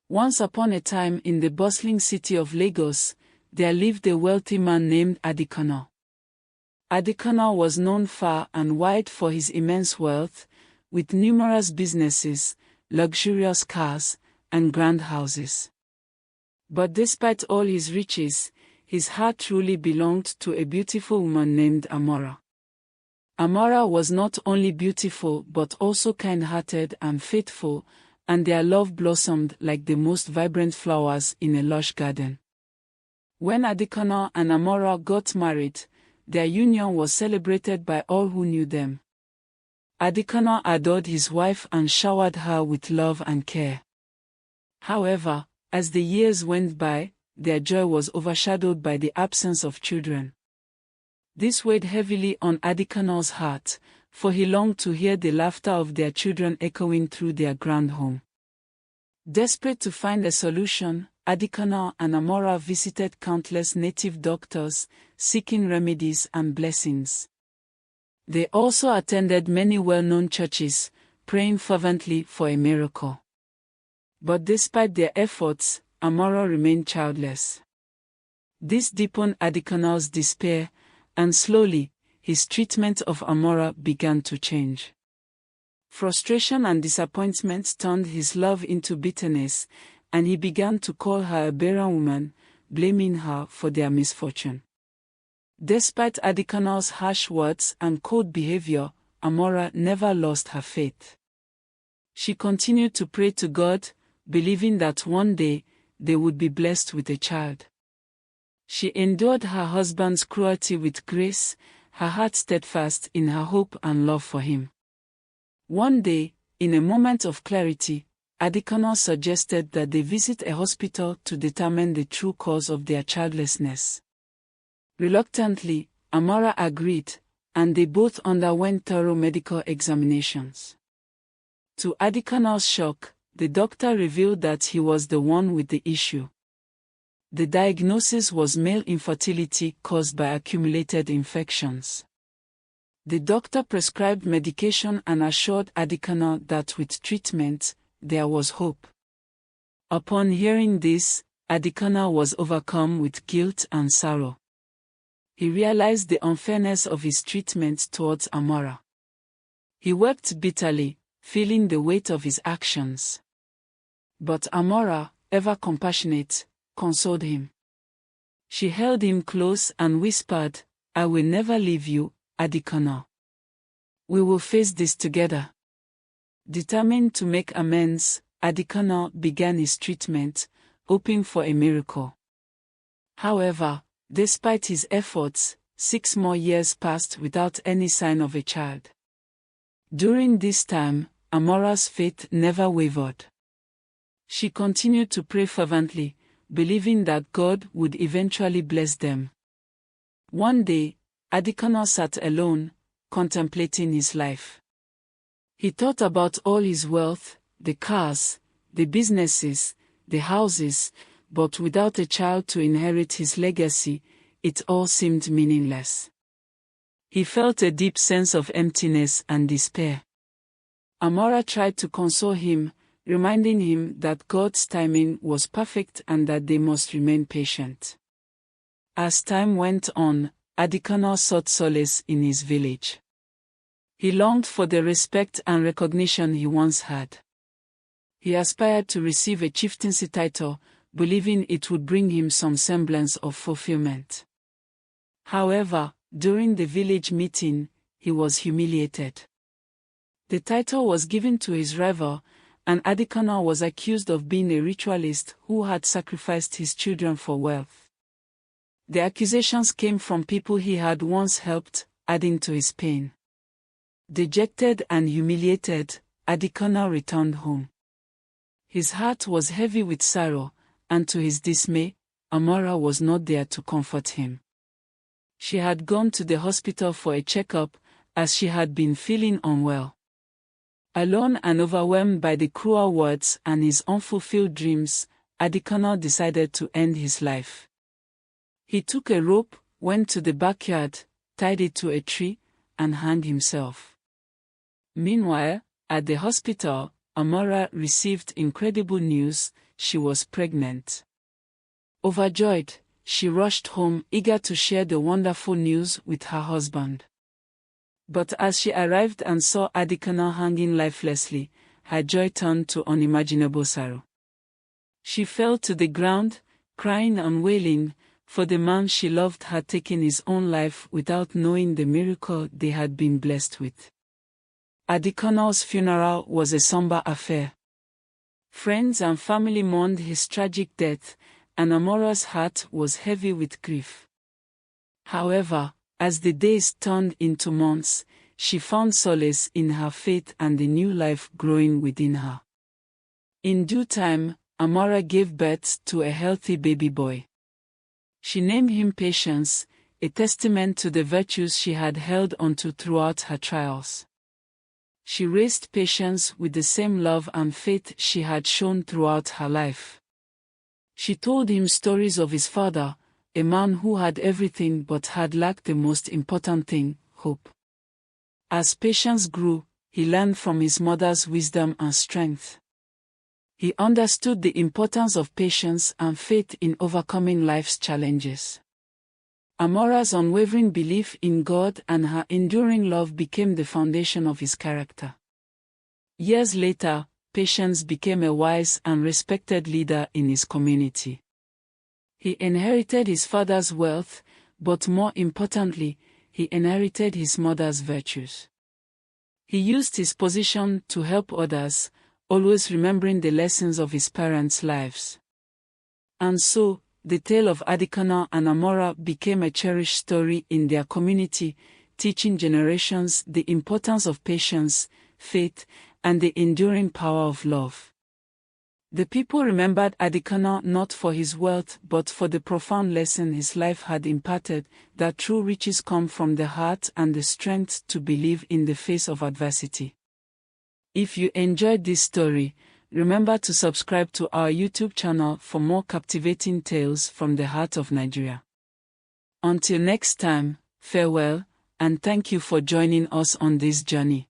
Once upon a time in the bustling city of Lagos, there lived a wealthy man named Adekunle. Adekunle was known far and wide for his immense wealth, with numerous businesses, luxurious cars, and grand houses. But despite all his riches, his heart truly belonged to a beautiful woman named Amara. Amara was not only beautiful but also kind-hearted and faithful, and their love blossomed like the most vibrant flowers in a lush garden. When Adekunle and Amara got married, their union was celebrated by all who knew them. Adekunle adored his wife and showered her with love and care. However, as the years went by, their joy was overshadowed by the absence of children. This weighed heavily on Adekunle's heart, for he longed to hear the laughter of their children echoing through their grand home. Desperate to find a solution, Adekunle and Amara visited countless native doctors, seeking remedies and blessings. They also attended many well-known churches, praying fervently for a miracle. But despite their efforts, Amara remained childless. This deepened Adekunle's despair, and slowly, his treatment of Amara began to change. Frustration and disappointment turned his love into bitterness, and he began to call her a barren woman, blaming her for their misfortune. Despite Adekunle's harsh words and cold behavior, Amara never lost her faith. She continued to pray to God, believing that one day, they would be blessed with a child. She endured her husband's cruelty with grace, her heart steadfast in her hope and love for him. One day, in a moment of clarity, Adekunle suggested that they visit a hospital to determine the true cause of their childlessness. Reluctantly, Amara agreed, and they both underwent thorough medical examinations. To Adekunle's shock, the doctor revealed that he was the one with the issue. The diagnosis was male infertility caused by accumulated infections. The doctor prescribed medication and assured Adekunle that with treatment, there was hope. Upon hearing this, Adekunle was overcome with guilt and sorrow. He realized the unfairness of his treatment towards Amara. He wept bitterly, feeling the weight of his actions. But Amara, ever compassionate, consoled him. She held him close and whispered, "I will never leave you, Adekunle. We will face this together." Determined to make amends, Adekunle began his treatment, hoping for a miracle. However, despite his efforts, 6 more years passed without any sign of a child. During this time, Amara's faith never wavered. She continued to pray fervently, believing that God would eventually bless them. One day, Adekunle sat alone, contemplating his life. He thought about all his wealth, the cars, the businesses, the houses, but without a child to inherit his legacy, it all seemed meaningless. He felt a deep sense of emptiness and despair. Amara tried to console him, reminding him that God's timing was perfect and that they must remain patient. As time went on, Adekunle sought solace in his village. He longed for the respect and recognition he once had. He aspired to receive a chieftaincy title, believing it would bring him some semblance of fulfillment. However, during the village meeting, he was humiliated. The title was given to his rival, and Adekunle was accused of being a ritualist who had sacrificed his children for wealth. The accusations came from people he had once helped, adding to his pain. Dejected and humiliated, Adekunle returned home. His heart was heavy with sorrow, and to his dismay, Amara was not there to comfort him. She had gone to the hospital for a checkup, as she had been feeling unwell. Alone and overwhelmed by the cruel words and his unfulfilled dreams, Adekunle decided to end his life. He took a rope, went to the backyard, tied it to a tree, and hanged himself. Meanwhile, at the hospital, Amara received incredible news. she was pregnant. Overjoyed, she rushed home, eager to share the wonderful news with her husband. But as she arrived and saw Adekunle hanging lifelessly, her joy turned to unimaginable sorrow. She fell to the ground, crying and wailing, for the man she loved had taken his own life without knowing the miracle they had been blessed with. Adekunle's funeral was a somber affair. Friends and family mourned his tragic death, and Amara's heart was heavy with grief. However, as the days turned into months, she found solace in her faith and the new life growing within her. In due time, Amara gave birth to a healthy baby boy. She named him Patience, a testament to the virtues she had held onto throughout her trials. She raised Patience with the same love and faith she had shown throughout her life. She told him stories of his father, a man who had everything but had lacked the most important thing, hope. As Patience grew, he learned from his mother's wisdom and strength. He understood the importance of patience and faith in overcoming life's challenges. Amara's unwavering belief in God and her enduring love became the foundation of his character. Years later, Patience became a wise and respected leader in his community. He inherited his father's wealth, but more importantly, he inherited his mother's virtues. He used his position to help others, always remembering the lessons of his parents' lives. And so, the tale of Adekunle and Amara became a cherished story in their community, teaching generations the importance of patience, faith, and the enduring power of love. The people remembered Adekunle not for his wealth but for the profound lesson his life had imparted, that true riches come from the heart and the strength to believe in the face of adversity. If you enjoyed this story, remember to subscribe to our YouTube channel for more captivating tales from the heart of Nigeria. Until next time, farewell, and thank you for joining us on this journey.